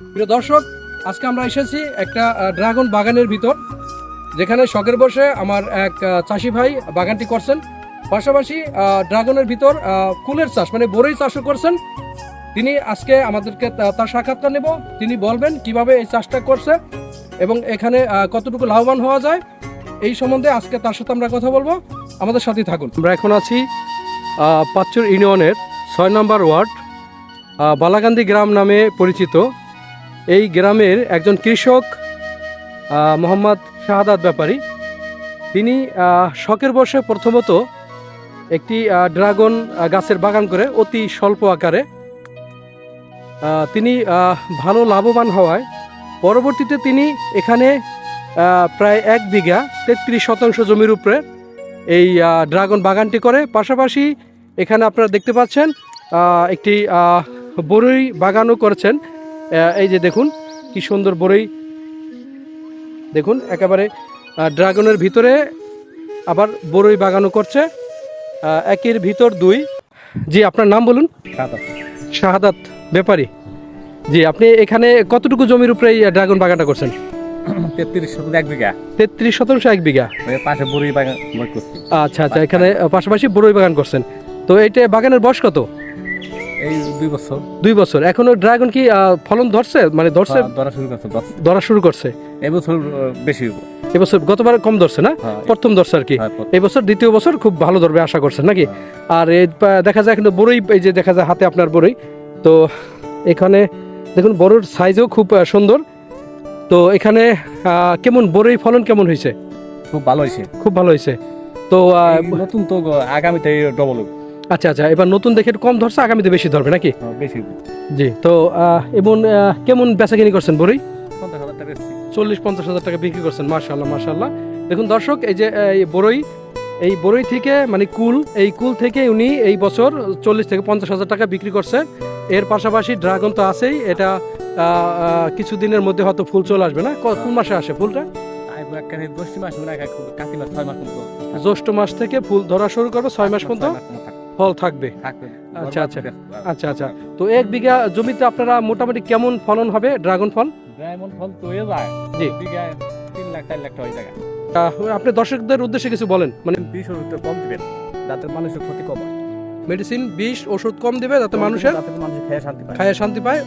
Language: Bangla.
প্রিয় দর্শক, আজকে আমরা এসেছি একটা ড্রাগন বাগানের ভিতর, যেখানে শখের বসে আমার এক চাষি ভাই বাগানটি করছেন। পাশাপাশি ড্রাগনের ভিতর কুলের চাষ মানে বড়ই চাষও করছেন। তিনি আজকে আমাদেরকে তার সাক্ষাৎকার নেব। তিনি বলবেন কিভাবে এই চাষটা করছে এবং এখানে কতটুকু লাভবান হওয়া যায় এই সম্বন্ধে আজকে তার সাথে আমরা কথা বলবো। আমাদের সাথেই থাকুন। আমরা এখন আছি পাঁচচুর ইউনিয়নের 6 নম্বর ওয়ার্ড বালাকান্দি গ্রাম নামে পরিচিত এই গ্রামের একজন কৃষক মোহাম্মদ শাহাদাত ব্যাপারী। তিনি শখের বসে প্রথমত একটি ড্রাগন গাছের বাগান করে অতি স্বল্প আকারে তিনি ভালো লাভবান হওয়ায় পরবর্তীতে তিনি এখানে প্রায় 1 বিঘা 33% জমির উপরে এই ড্রাগন বাগানটি করে। পাশাপাশি এখানে আপনারা দেখতে পাচ্ছেন একটি বড়ই বাগানও করেছেন। এই যে দেখুন কি সুন্দর বড়ই, দেখুন একেবারে ড্রাগনের ভিতরে আবার বড়ই বাগানও করছে, একের ভিতর 2। জি, আপনার নাম বলুন। শাহাদাত ব্যাপারী। জি, আপনি এখানে কতটুকু জমির উপরে এই ড্রাগন বাগানটা করছেন? 33% 1 বিঘা। 33% 1 বিঘা। পাশে বড়ই বাগান করছি। আচ্ছা আচ্ছা, এখানে পাশাপাশি বড়ই বাগান করছেন। তো এইটা বাগানের বয়স কত? এই 2 বছর। 2 বছর। এখনো ড্রাগন কি ফলন ধরছে, মানে ধরছে? ধরা শুরু করছে। এবছর বেশি। এবছর গতবার কম ধরছে না, প্রথম ধরছে আর কি। এই বছর দ্বিতীয় বছর খুব ভালো ধরবে আশা করছেন নাকি? আর এই দেখা যায় কিন্তু বড়ই, এই যে দেখা যায় হাতে আপনার বড়ই। তো এখানে দেখুন বড়র সাইজও খুব সুন্দর। তো এখানে কেমন বড়ই ফলন কেমন হয়েছে? খুব ভালো হয়েছে। খুব ভালো হয়েছে। তো নতুন তো আগামীতে ডবল। আচ্ছা আচ্ছা, এবার নতুন দেখে একটু কম ধরছে, আগামীতে বেশি ধরবে নাকি? বেশি। জি, তো এবং কেমন বেচাকিনি করছেন বড়ই? 50,000 টাকা। 40-50 হাজার টাকা বিক্রি করছেন। মাশাআল্লাহ মাশাআল্লাহ। দেখুন দর্শক, এই যে এই বড়ই থেকে মানে এই কুল থেকে উনি এই বছর 40-50 হাজার টাকা বিক্রি করছে। এর পাশাপাশি ড্রাগন তো আছেই, এটা কিছুদিনের মধ্যে হয়তো ফুল চলে আসবে না? কোন মাসে আসে ফুলটা? জ্যৈষ্ঠ মাস থেকে ফুল ধরা শুরু করবে, 6 মাস পর্যন্ত ফল থাকবে। আচ্ছা আচ্ছা আচ্ছা আচ্ছা। তো 1 বিঘা জমিতে আপনারা মোটামুটি কেমন ফলন হবে ড্রাগন ফল? ড্রাগন ফল তো হয়ে যায়। জি, বিঘা 3 লাখ 4 লাখ টাকা হয়ে যায়। আপনি দর্শকদের উদ্দেশ্যে কিছু বলেন। মানে 20 ওষুধ কম দিবেন যাতে মানুষের ক্ষতি কম হয়। মেডিসিন 20 ওষুধ কম দিবে যাতে মানুষের খেয়ে শান্তি পায়। খায় শান্তি পায়।